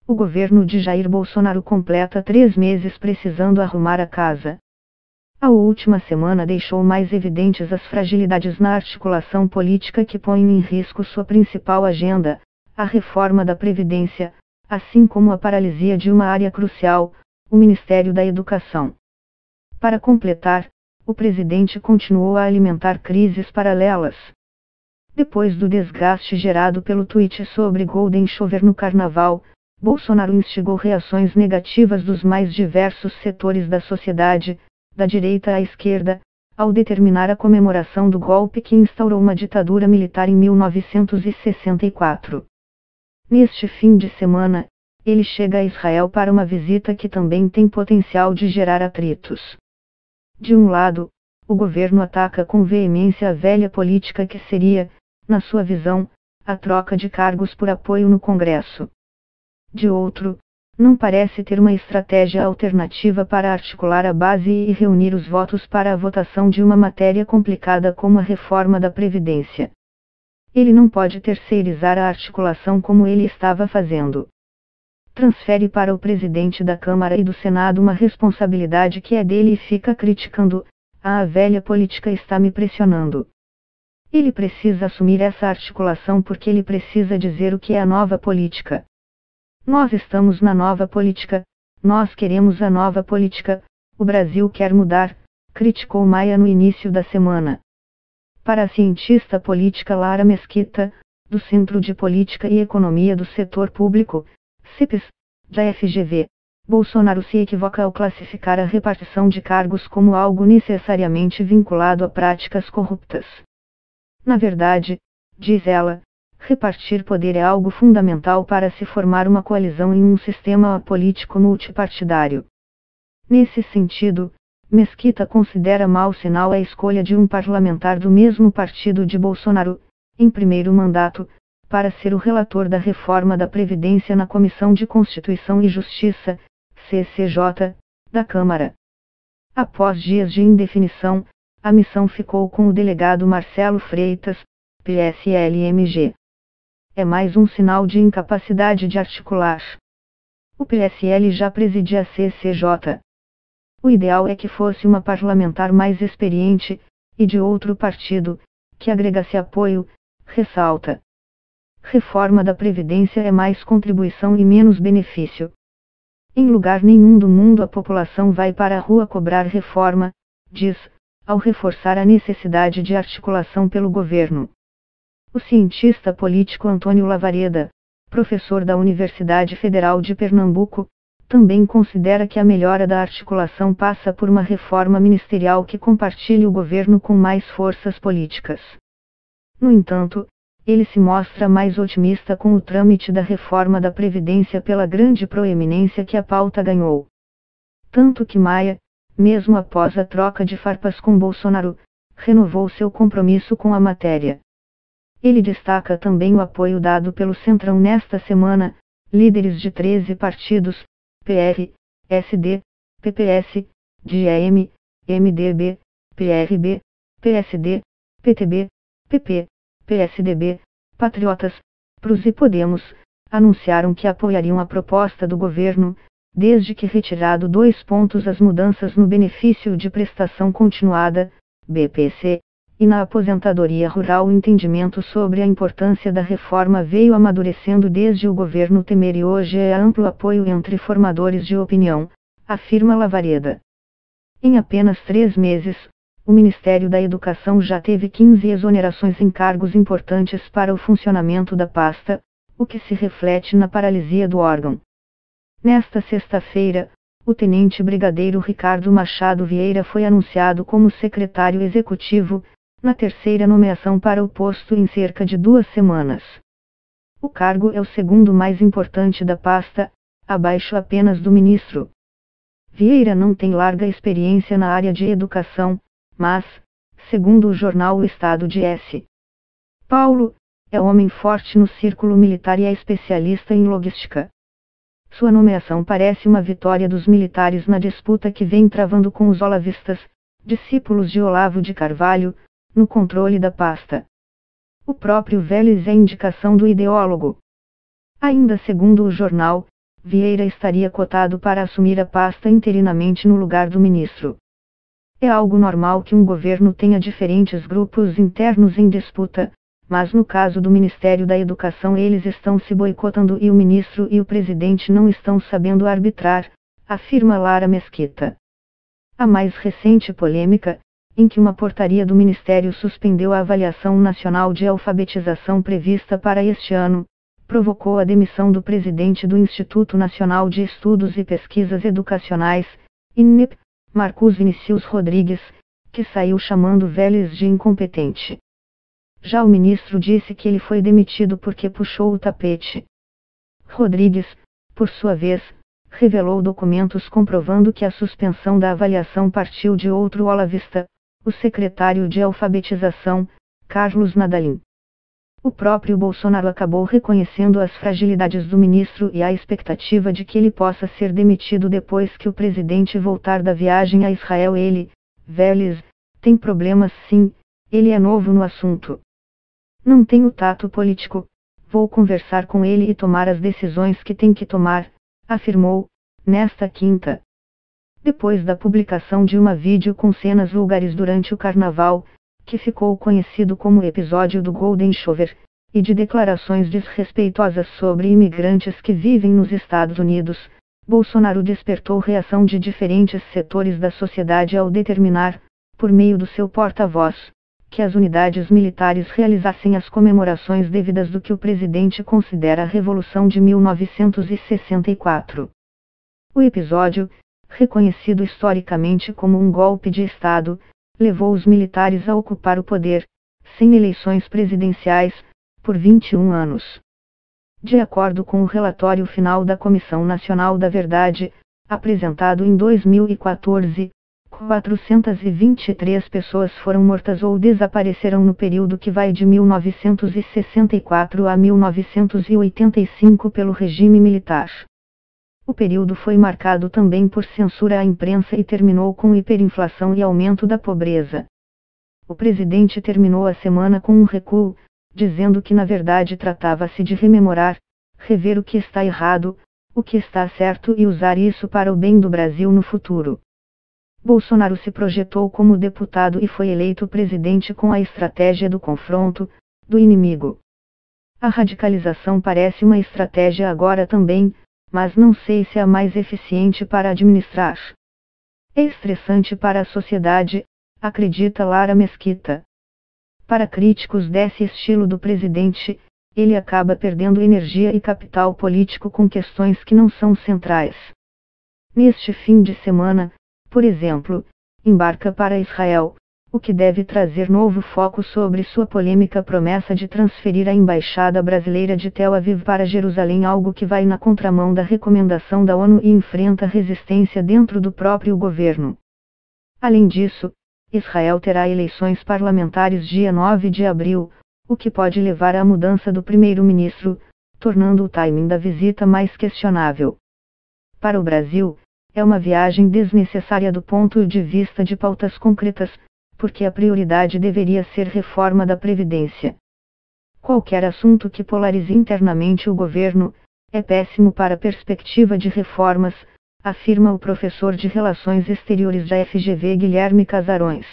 O governo de Jair Bolsonaro completa 3 meses precisando arrumar a casa. A última semana deixou mais evidentes as fragilidades na articulação política que põem em risco sua principal agenda, a reforma da Previdência, assim como a paralisia de uma área crucial, o Ministério da Educação. Para completar, o presidente continuou a alimentar crises paralelas. Depois do desgaste gerado pelo tweet sobre Golden Shower no Carnaval, Bolsonaro instigou reações negativas dos mais diversos setores da sociedade, da direita à esquerda, ao determinar a comemoração do golpe que instaurou uma ditadura militar em 1964. Neste fim de semana, ele chega a Israel para uma visita que também tem potencial de gerar atritos. De um lado, o governo ataca com veemência a velha política que seria, na sua visão, a troca de cargos por apoio no Congresso. De outro, não parece ter uma estratégia alternativa para articular a base e reunir os votos para a votação de uma matéria complicada como a reforma da Previdência. Ele não pode terceirizar a articulação como ele estava fazendo. Transfere para o presidente da Câmara e do Senado uma responsabilidade que é dele e fica criticando: a velha política está me pressionando. Ele precisa assumir essa articulação porque ele precisa dizer o que é a nova política. Nós estamos na nova política, nós queremos a nova política, o Brasil quer mudar, criticou Maia no início da semana. Para a cientista política Lara Mesquita, do Centro de Política e Economia do Setor Público, CEPES, da FGV, Bolsonaro se equivoca ao classificar a repartição de cargos como algo necessariamente vinculado a práticas corruptas. Na verdade, diz ela, repartir poder é algo fundamental para se formar uma coalizão em um sistema político multipartidário. Nesse sentido, Mesquita considera mau sinal a escolha de um parlamentar do mesmo partido de Bolsonaro, em primeiro mandato, para ser o relator da reforma da Previdência na Comissão de Constituição e Justiça, CCJ, da Câmara. Após dias de indefinição, a missão ficou com o delegado Marcelo Freitas, PSL-MG. É mais um sinal de incapacidade de articular. O PSL já presidia a CCJ. O ideal é que fosse uma parlamentar mais experiente, e de outro partido, que agregasse apoio, ressalta. Reforma da Previdência é mais contribuição e menos benefício. Em lugar nenhum do mundo a população vai para a rua cobrar reforma, diz, ao reforçar a necessidade de articulação pelo governo. O cientista político Antônio Lavareda, professor da Universidade Federal de Pernambuco, também considera que a melhora da articulação passa por uma reforma ministerial que compartilhe o governo com mais forças políticas. No entanto, ele se mostra mais otimista com o trâmite da reforma da Previdência pela grande proeminência que a pauta ganhou. Tanto que Maia, mesmo após a troca de farpas com Bolsonaro, renovou seu compromisso com a matéria. Ele destaca também o apoio dado pelo Centrão nesta semana, líderes de 13 partidos, PR, SD, PPS, DEM, MDB, PRB, PSD, PTB, PP, PSDB, Patriotas, PROS e Podemos, anunciaram que apoiariam a proposta do governo, desde que retirado 2 pontos as mudanças no benefício de prestação continuada, BPC, e na aposentadoria rural. O entendimento sobre a importância da reforma veio amadurecendo desde o governo Temer e hoje é amplo apoio entre formadores de opinião, afirma Lavareda. Em apenas 3 meses, o Ministério da Educação já teve 15 exonerações em cargos importantes para o funcionamento da pasta, o que se reflete na paralisia do órgão. Nesta sexta-feira, o tenente brigadeiro Ricardo Machado Vieira foi anunciado como secretário executivo, na 3ª nomeação para o posto em cerca de 2 semanas. O cargo é o segundo mais importante da pasta, abaixo apenas do ministro. Vieira não tem larga experiência na área de educação, mas, segundo o jornal O Estado de S. Paulo, é homem forte no círculo militar e é especialista em logística. Sua nomeação parece uma vitória dos militares na disputa que vem travando com os olavistas, discípulos de Olavo de Carvalho, no controle da pasta. O próprio Vélez é indicação do ideólogo. Ainda segundo o jornal, Vieira estaria cotado para assumir a pasta interinamente no lugar do ministro. É algo normal que um governo tenha diferentes grupos internos em disputa, mas no caso do Ministério da Educação eles estão se boicotando e o ministro e o presidente não estão sabendo arbitrar, afirma Lara Mesquita. A mais recente polêmica, em que uma portaria do Ministério suspendeu a avaliação nacional de alfabetização prevista para este ano, provocou a demissão do presidente do Instituto Nacional de Estudos e Pesquisas Educacionais, INEP, Marcos Vinícius Rodrigues, que saiu chamando Vélez de incompetente. Já o ministro disse que ele foi demitido porque puxou o tapete. Rodrigues, por sua vez, revelou documentos comprovando que a suspensão da avaliação partiu de outro olavista, o secretário de alfabetização, Carlos Nadalim. O próprio Bolsonaro acabou reconhecendo as fragilidades do ministro e a expectativa de que ele possa ser demitido depois que o presidente voltar da viagem a Israel. Ele, Vélez, tem problemas sim, ele é novo no assunto. Não tenho tato político, vou conversar com ele e tomar as decisões que tem que tomar, afirmou, nesta quinta. Depois da publicação de uma vídeo com cenas vulgares durante o carnaval, que ficou conhecido como episódio do Golden Shower, e de declarações desrespeitosas sobre imigrantes que vivem nos Estados Unidos, Bolsonaro despertou reação de diferentes setores da sociedade ao determinar, por meio do seu porta-voz, que as unidades militares realizassem as comemorações devidas do que o presidente considera a Revolução de 1964. O episódio, reconhecido historicamente como um golpe de Estado, levou os militares a ocupar o poder, sem eleições presidenciais, por 21 anos. De acordo com o relatório final da Comissão Nacional da Verdade, apresentado em 2014, 423 pessoas foram mortas ou desapareceram no período que vai de 1964 a 1985 pelo regime militar. O período foi marcado também por censura à imprensa e terminou com hiperinflação e aumento da pobreza. O presidente terminou a semana com um recuo, dizendo que na verdade tratava-se de rememorar, rever o que está errado, o que está certo e usar isso para o bem do Brasil no futuro. Bolsonaro se projetou como deputado e foi eleito presidente com a estratégia do confronto, do inimigo. A radicalização parece uma estratégia agora também, mas não sei se é a mais eficiente para administrar. É estressante para a sociedade, acredita Lara Mesquita. Para críticos desse estilo do presidente, ele acaba perdendo energia e capital político com questões que não são centrais. Neste fim de semana, por exemplo, embarca para Israel, o que deve trazer novo foco sobre sua polêmica promessa de transferir a embaixada brasileira de Tel Aviv para Jerusalém, algo que vai na contramão da recomendação da ONU e enfrenta resistência dentro do próprio governo. Além disso, Israel terá eleições parlamentares dia 9 de abril, o que pode levar à mudança do primeiro-ministro, tornando o timing da visita mais questionável. Para o Brasil, é uma viagem desnecessária do ponto de vista de pautas concretas, porque a prioridade deveria ser reforma da Previdência. Qualquer assunto que polarize internamente o governo, é péssimo para a perspectiva de reformas, afirma o professor de Relações Exteriores da FGV Guilherme Casarões.